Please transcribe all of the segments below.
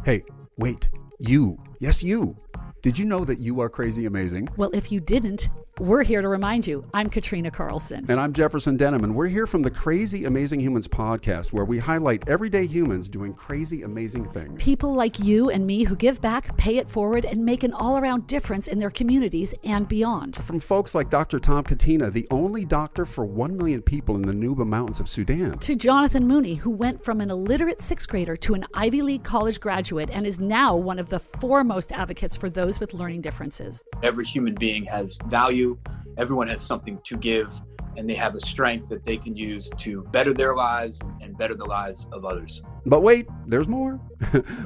Hey, wait, you. Yes, you. Did you know that you are crazy amazing? Well, if you didn't, we're here to remind you. I'm Katrina Carlson. And I'm Jefferson Denham, and we're here from the Crazy Amazing Humans podcast, where we highlight everyday humans doing crazy amazing things. People like you and me who give back, pay it forward, and make an all-around difference in their communities and beyond. From folks like Dr. Tom Katina, the only doctor for 1 million people in the Nuba Mountains of Sudan. To Jonathan Mooney, who went from an illiterate sixth grader to an Ivy League college graduate and is now one of the foremost advocates for those with learning differences. Every human being has value. Everyone has something to give, and they have a strength that they can use to better their lives and better the lives of others. But wait, there's more.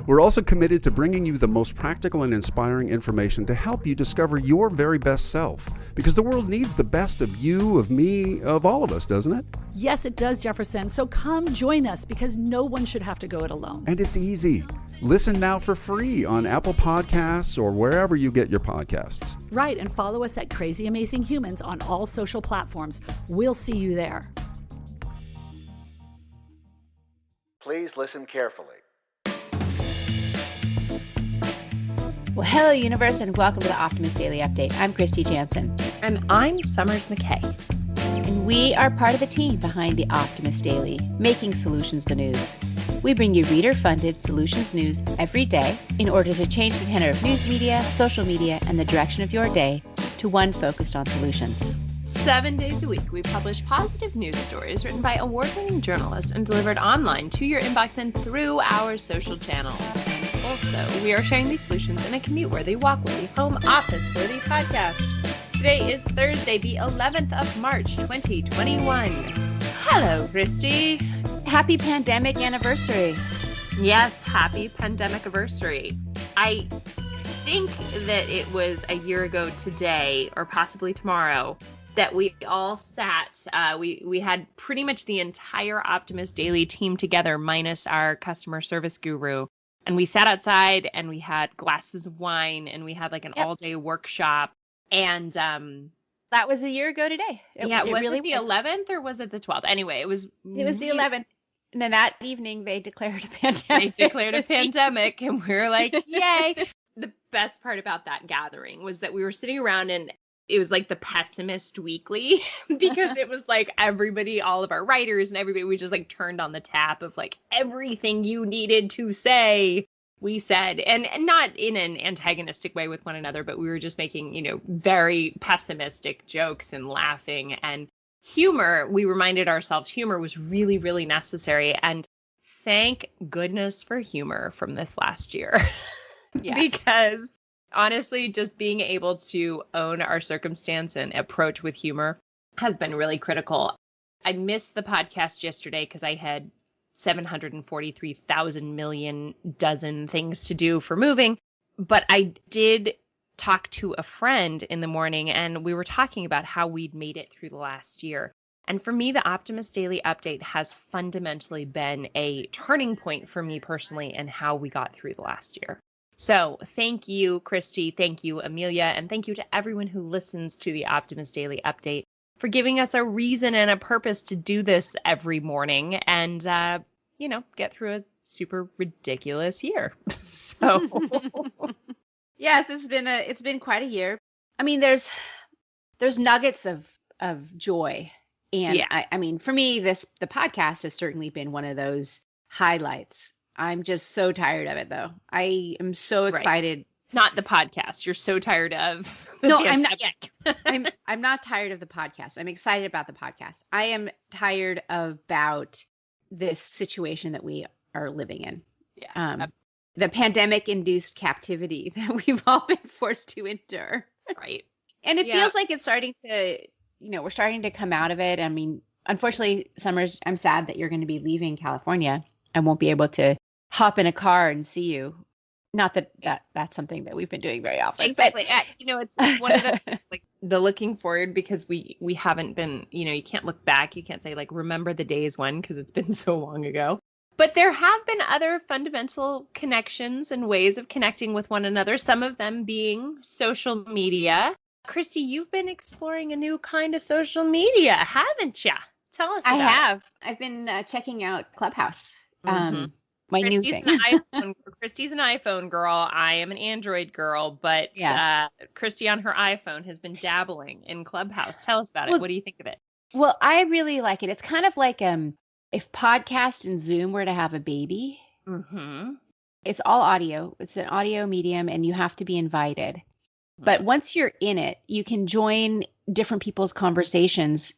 We're also committed to bringing you the most practical and inspiring information to help you discover your very best self. Because the world needs the best of you, of me, of all of us, doesn't it? Yes, it does, Jefferson. So come join us, because no one should have to go it alone. And it's easy. Listen now for free on Apple Podcasts or wherever you get your podcasts. Right, and follow us at Crazy Amazing Humans on all social platforms. We'll see you there. Please listen carefully. Well, hello, universe, and welcome to the Optimist Daily Update. I'm Kristy Jansen. And I'm Summers McKay. And we are part of the team behind the Optimist Daily, making solutions the news. We bring you reader-funded solutions news every day in order to change the tenor of news media, social media, and the direction of your day to one focused on solutions. 7 days a week, we publish positive news stories written by award-winning journalists and delivered online to your inbox and through our social channels. And also, we are sharing these solutions in a commute-worthy, walk-worthy, home office-worthy podcast. Today is Thursday, the 11th of March, 2021. Hello, Kristy. Happy pandemic anniversary. Yes, happy pandemic anniversary. I think that it was a year ago today, or possibly tomorrow, that we all sat. We had pretty much the entire Optimist Daily team together, minus our customer service guru. And we sat outside and we had glasses of wine and we had like an all-day workshop. And that was a year ago today. Was it the 11th or was it the 12th? Anyway, it was the 11th. And then that evening they declared a pandemic. They declared a pandemic and we were like, yay. The best part about that gathering was that we were sitting around and it was like the Pessimist Weekly because it was like everybody, all of our writers and everybody, we just like turned on the tap of like everything you needed to say, we said, and not in an antagonistic way with one another, but we were just making, very pessimistic jokes and laughing. And humor, we reminded ourselves humor was really, really necessary. And thank goodness for humor from this last year. Yes. Because honestly, just being able to own our circumstance and approach with humor has been really critical. I missed the podcast yesterday because I had 743,000 million dozen things to do for moving. But I did talk to a friend in the morning and we were talking about how we'd made it through the last year. And for me, the Optimist Daily Update has fundamentally been a turning point for me personally in how we got through the last year. So thank you, Kristy. Thank you, Amelia. And thank you to everyone who listens to the Optimist Daily Update for giving us a reason and a purpose to do this every morning and, get through a super ridiculous year. So yes, it's been quite a year. I mean, there's nuggets of joy. And yeah. I mean, for me, the podcast has certainly been one of those highlights. I'm just so tired of it, though. I am so excited. Right. Not the podcast. You're so tired of. No, I'm not. I'm not tired of the podcast. I'm excited about the podcast. I am tired about this situation that we are living in. Yeah. The pandemic-induced captivity that we've all been forced to endure. Right. And it feels like it's starting to, we're starting to come out of it. I mean, unfortunately, Summers, I'm sad that you're going to be leaving California. I won't be able to hop in a car and see you. Not that that's something that we've been doing very often. Exactly. But, it's one of the the looking forward because we haven't been, you can't look back. You can't say like, remember the days when, because it's been so long ago. But there have been other fundamental connections and ways of connecting with one another, some of them being social media. Kristy, you've been exploring a new kind of social media, haven't you? Tell us about it. I have. I've been checking out Clubhouse. Mm-hmm. my new thing. Kristy's an iPhone girl. I am an Android girl, but Kristy on her iPhone has been dabbling in Clubhouse. Tell us about it. What do you think of it? Well, I really like it. It's kind of like if podcast and Zoom were to have a baby. Mm-hmm. It's all audio. It's an audio medium, and you have to be invited. But once you're in it, you can join different people's conversations,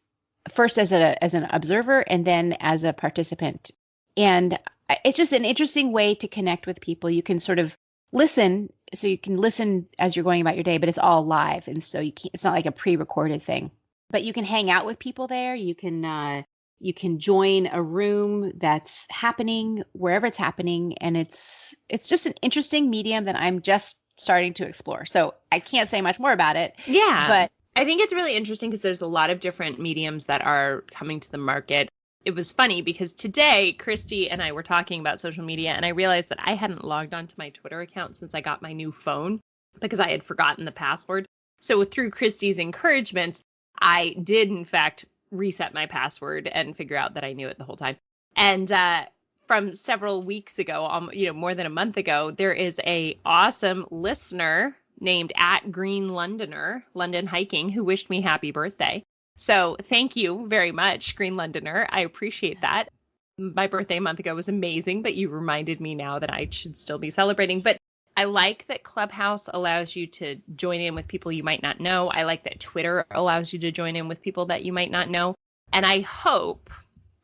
first as an observer and then as a participant. And it's just an interesting way to connect with people. You can sort of listen. So you can listen as you're going about your day, but it's all live. And so it's not like a pre-recorded thing. But you can hang out with people there. You can join a room that's happening wherever it's happening. And it's just an interesting medium that I'm just starting to explore. So I can't say much more about it. Yeah. But I think it's really interesting because there's a lot of different mediums that are coming to the market. It was funny because today Kristy and I were talking about social media, and I realized that I hadn't logged onto my Twitter account since I got my new phone because I had forgotten the password. So through Kristy's encouragement, I did in fact reset my password and figure out that I knew it the whole time. And from several weeks ago, more than a month ago, there is a awesome listener named @GreenLondoner, London Hiking, who wished me happy birthday. So thank you very much, Green Londoner. I appreciate that. My birthday a month ago was amazing, but you reminded me now that I should still be celebrating. But I like that Clubhouse allows you to join in with people you might not know. I like that Twitter allows you to join in with people that you might not know. And I hope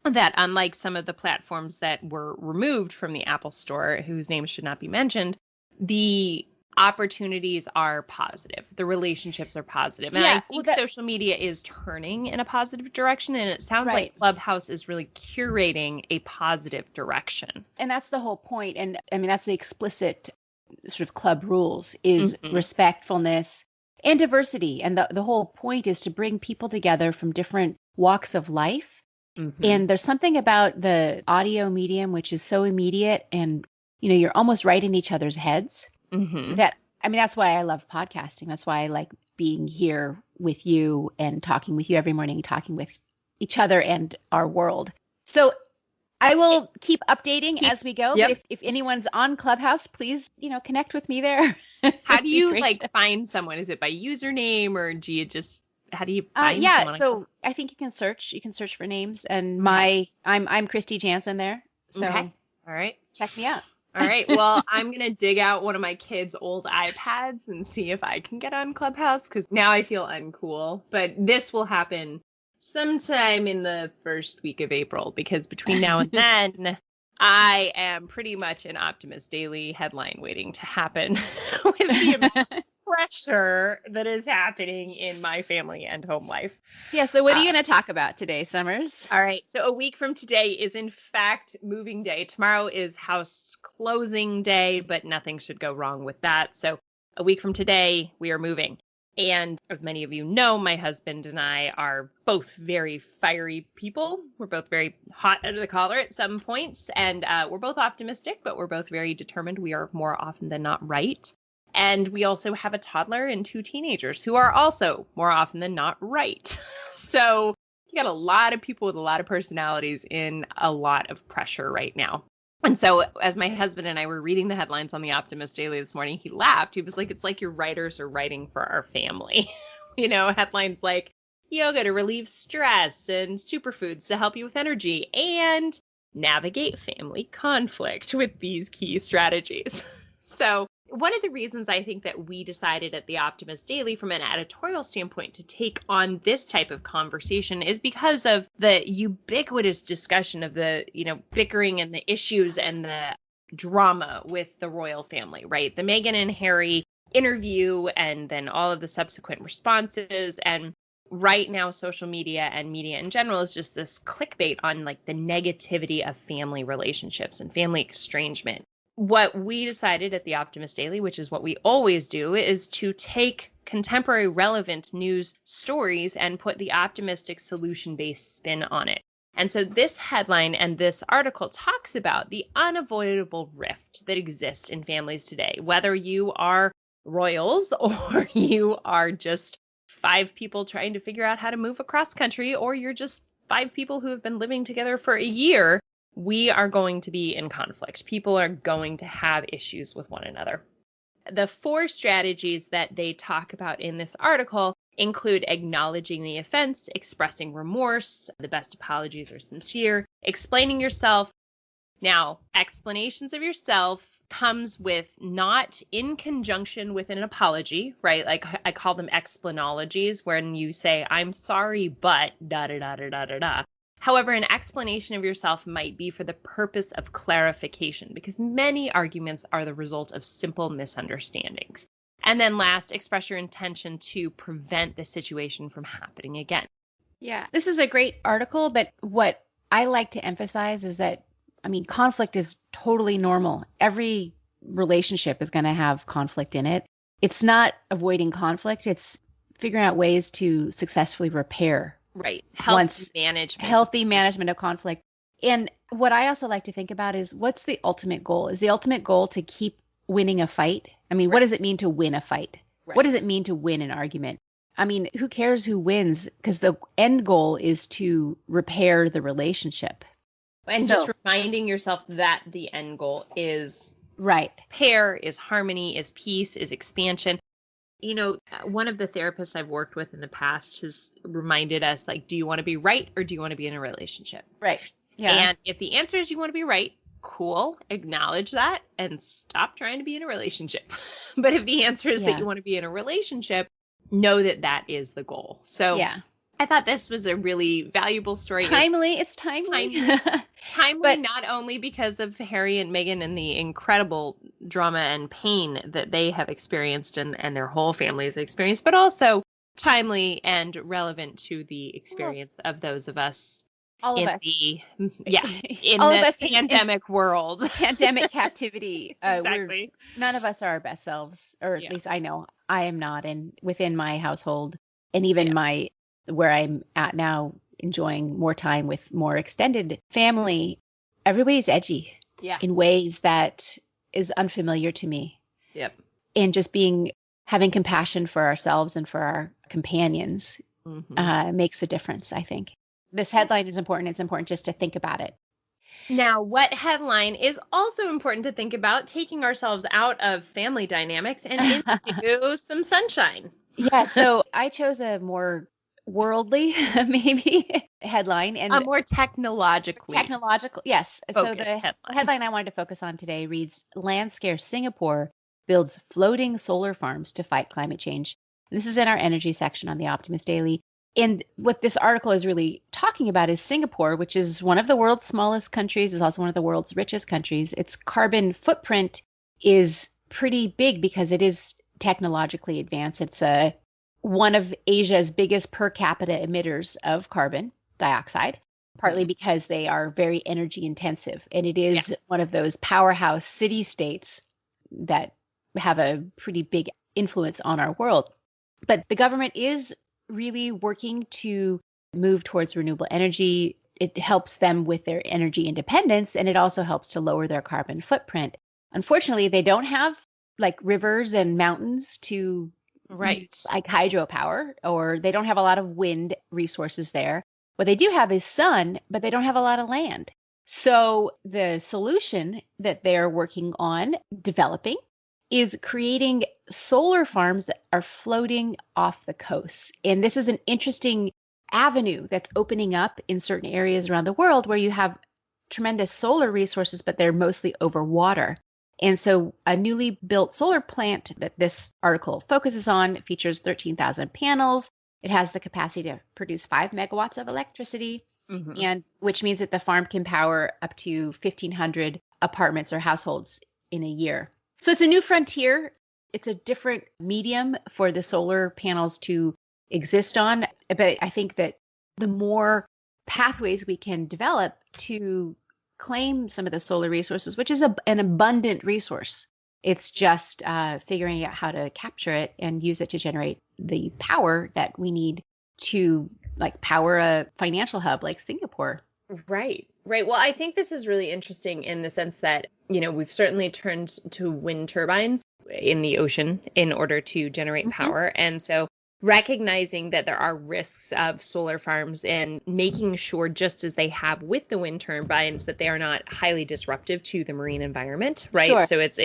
that unlike some of the platforms that were removed from the Apple Store, whose names should not be mentioned, the opportunities are positive. The relationships are positive. And I think social media is turning in a positive direction. And it sounds like Clubhouse is really curating a positive direction. And that's the whole point. And I mean, that's the explicit sort of club rules is respectfulness and diversity. And the whole point is to bring people together from different walks of life. And there's something about the audio medium, which is so immediate and, you're almost right in each other's heads. That's why I love podcasting. That's why I like being here with you and talking with you every morning, talking with each other and our world. So I will keep updating as we go. But if anyone's on Clubhouse, please, connect with me there. How do you find someone? Is it by username or do you just, how do you find someone? So I think you can search for names and I'm Kristy Jansen there. So all right. Check me out. All right. Well, I'm going to dig out one of my kids' old iPads and see if I can get on Clubhouse because now I feel uncool. But this will happen sometime in the first week of April because between now and then, I am pretty much an Optimist Daily headline waiting to happen with the amount of pressure that is happening in my family and home life. Yeah. So what are you going to talk about today, Summers? All right. So a week from today is in fact moving day. Tomorrow is house closing day, but nothing should go wrong with that. So a week from today, we are moving. And as many of you know, my husband and I are both very fiery people. We're both very hot under the collar at some points. And we're both optimistic, but we're both very determined. We are more often than not right. And we also have a toddler and 2 teenagers who are also more often than not right. So you got a lot of people with a lot of personalities in a lot of pressure right now. And so as my husband and I were reading the headlines on the Optimist Daily this morning, he laughed. He was like, it's like your writers are writing for our family. Headlines like yoga to relieve stress and superfoods to help you with energy and navigate family conflict with these key strategies. So one of the reasons I think that we decided at the Optimist Daily from an editorial standpoint to take on this type of conversation is because of the ubiquitous discussion of the, bickering and the issues and the drama with the royal family, right? The Meghan and Harry interview and then all of the subsequent responses. And right now, social media and media in general is just this clickbait on like the negativity of family relationships and family estrangement. What we decided at the Optimist Daily, which is what we always do, is to take contemporary relevant news stories and put the optimistic solution-based spin on it. And so this headline and this article talks about the unavoidable rift that exists in families today, whether you are royals or you are just 5 people trying to figure out how to move across country, or you're just 5 people who have been living together for a year. we are going to be in conflict. People are going to have issues with one another. The 4 strategies that they talk about in this article include acknowledging the offense, expressing remorse, the best apologies are sincere, explaining yourself. Now, explanations of yourself comes with not in conjunction with an apology, right? Like I call them explanologies, when you say, I'm sorry, but da da da da da da da. However, an explanation of yourself might be for the purpose of clarification, because many arguments are the result of simple misunderstandings. And then last, express your intention to prevent the situation from happening again. Yeah, this is a great article, but what I like to emphasize is that, conflict is totally normal. Every relationship is going to have conflict in it. It's not avoiding conflict. It's figuring out ways to successfully repair. Right. Healthy management of conflict. And what I also like to think about is, what's the ultimate goal? Is the ultimate goal to keep winning a fight? What does it mean to win a fight? Right. What does it mean to win an argument? Who cares who wins? Because the end goal is to repair the relationship. And just reminding yourself that the end goal is right. Repair, is harmony, is peace, is expansion. One of the therapists I've worked with in the past has reminded us, like, do you want to be right or do you want to be in a relationship? Right. Yeah. And if the answer is you want to be right, cool, acknowledge that and stop trying to be in a relationship. But if the answer is that you want to be in a relationship, know that that is the goal. So yeah. I thought this was a really valuable story. It's timely. Timely, not only because of Harry and Meghan and the incredible drama and pain that they have experienced and their whole family has experienced, but also timely and relevant to the experience of those of us. All of us. In the pandemic world. Pandemic captivity. Exactly. None of us are our best selves, or at least I know I am not. And within my household, and even where I'm at now, enjoying more time with more extended family, everybody's edgy in ways that is unfamiliar to me. Yep. And just having compassion for ourselves and for our companions makes a difference, I think. This headline is important. It's important just to think about it. Now, what headline is also important to think about, taking ourselves out of family dynamics and into some sunshine? Yeah, so I chose a more worldly, maybe, headline. And a more technological, yes. So the headline I wanted to focus on today reads, Land-scarce Singapore builds floating solar farms to fight climate change. And this is in our energy section on the Optimist Daily. And what this article is really talking about is Singapore, which is one of the world's smallest countries, is also one of the world's richest countries. Its carbon footprint is pretty big because it is technologically advanced. It's one of Asia's biggest per capita emitters of carbon dioxide, partly because they are very energy intensive. And it is one of those powerhouse city-states that have a pretty big influence on our world. But the government is really working to move towards renewable energy. It helps them with their energy independence, and it also helps to lower their carbon footprint. Unfortunately, they don't have like rivers and mountains to like hydropower, or they don't have a lot of wind resources there. What they do have is sun, but they don't have a lot of land. So the solution that they're working on developing is creating solar farms that are floating off the coast. And this is an interesting avenue that's opening up in certain areas around the world where you have tremendous solar resources, but they're mostly over water. And so a newly built solar plant that this article focuses on features 13,000 panels. It has the capacity to produce 5 megawatts of electricity, and which means that the farm can power up to 1,500 apartments or households in a year. So it's a new frontier. It's a different medium for the solar panels to exist on. But I think that the more pathways we can develop to claim some of the solar resources, which is an abundant resource, it's just figuring out how to capture it and use it to generate the power that we need to like power a financial hub like Singapore. Right. Well, I think this is really interesting in the sense that, we've certainly turned to wind turbines in the ocean in order to generate power. And so recognizing that there are risks of solar farms and making sure, just as they have with the wind turbines, that they are not highly disruptive to the marine environment, right? Sure. So it's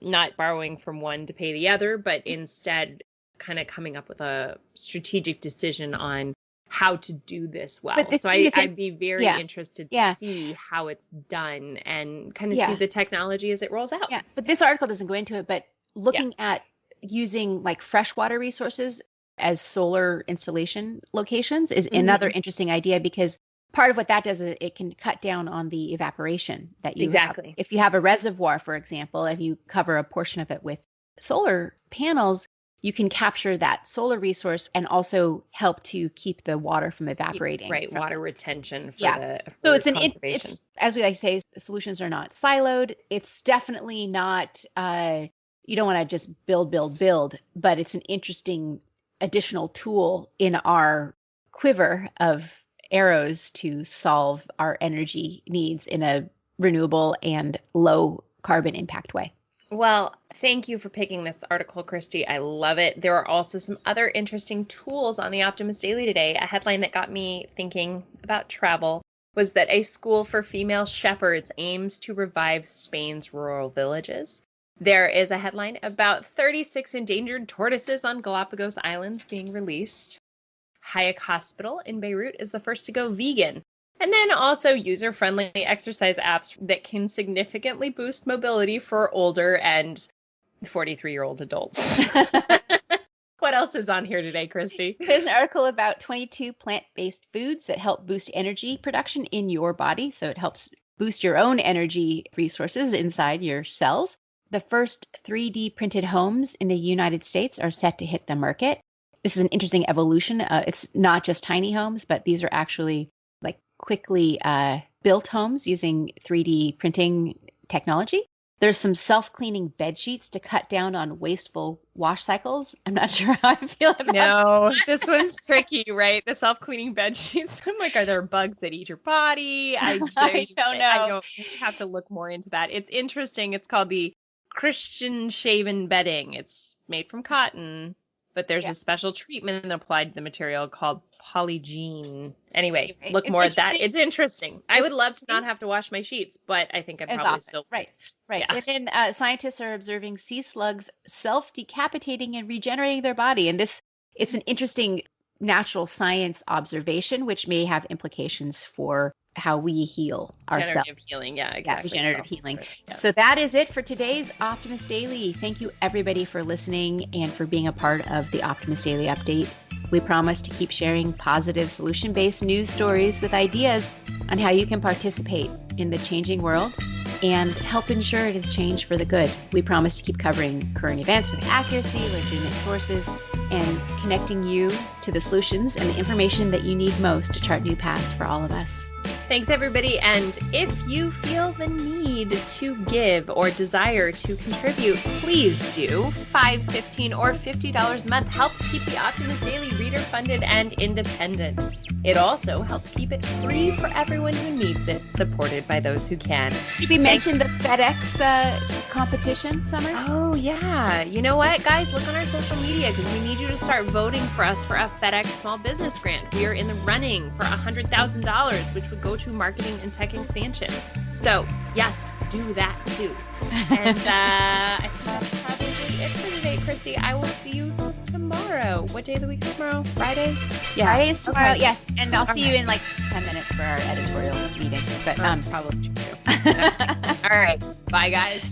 not borrowing from one to pay the other, but instead kind of coming up with a strategic decision on how to do this well. So I'd be very interested to see how it's done and kind of see the technology as it rolls out. Yeah, but this article doesn't go into it, but looking at using like freshwater resources as solar installation locations is another interesting idea, because part of what that does is it can cut down on the evaporation that you have. If you have a reservoir, for example, if you cover a portion of it with solar panels, you can capture that solar resource and also help to keep the water from evaporating. Right, water retention for so it's as we like to say, the solutions are not siloed. It's definitely not you don't want to just build, but it's an interesting additional tool in our quiver of arrows to solve our energy needs in a renewable and low carbon impact way. Well, thank you for picking this article, Kristy. I love it. There are also some other interesting tools on the Optimist Daily today. A headline that got me thinking about travel was that a school for female shepherds aims to revive Spain's rural villages. There is a headline about 36 endangered tortoises on Galapagos Islands being released. Hayek Hospital in Beirut is the first to go vegan. And then also user-friendly exercise apps that can significantly boost mobility for older and 43-year-old adults. What else is on here today, Kristy? There's an article about 22 plant-based foods that help boost energy production in your body. So it helps boost your own energy resources inside your cells. The first 3D printed homes in the United States are set to hit the market. This is an interesting evolution. It's not just tiny homes, but these are actually like quickly built homes using 3D printing technology. There's some self-cleaning bed sheets to cut down on wasteful wash cycles. I'm not sure how I feel about that. This one's tricky, right? The self-cleaning bed sheets. I'm like, are there bugs that eat your body? I don't know. I don't have to look more into that. It's interesting. It's called the Christian shaven bedding. It's made from cotton, but there's a special treatment applied to the material called polygene. Anyway, look more at that. It's interesting. I would love to not have to wash my sheets, but I think I'm probably still right. Yeah. And then scientists are observing sea slugs self-decapitating and regenerating their body. And it's an interesting natural science observation, which may have implications for how we heal ourselves. Regenerative healing, exactly. Regenerative healing. Yeah. So that is it for today's Optimist Daily. Thank you everybody for listening and for being a part of the Optimist Daily Update. We promise to keep sharing positive solution-based news stories with ideas on how you can participate in the changing world and help ensure it is changed for the good. We promise to keep covering current events with accuracy, legitimate sources, and connecting you to the solutions and the information that you need most to chart new paths for all of us. Thanks, everybody. And if you feel the need to give or desire to contribute, please do. $5, $15, or $50 a month helps keep the Optimist Daily reader-funded and independent. It also helps keep it free for everyone who needs it, supported by those who can. Should we mention the FedEx competition, Summers? Oh, yeah. You know what, guys? Look on our social media because we need you to start voting for us for a FedEx small business grant. We are in the running for $100,000, which would go to marketing and tech expansion. So, yes, do that too. And I think that's probably it for today, Kristy. I will see you tomorrow. What day of the week is tomorrow? Friday? Yeah. Friday is tomorrow, yes. And I'll see you in like 10 minutes for our editorial meeting. But probably true. All right. Bye, guys.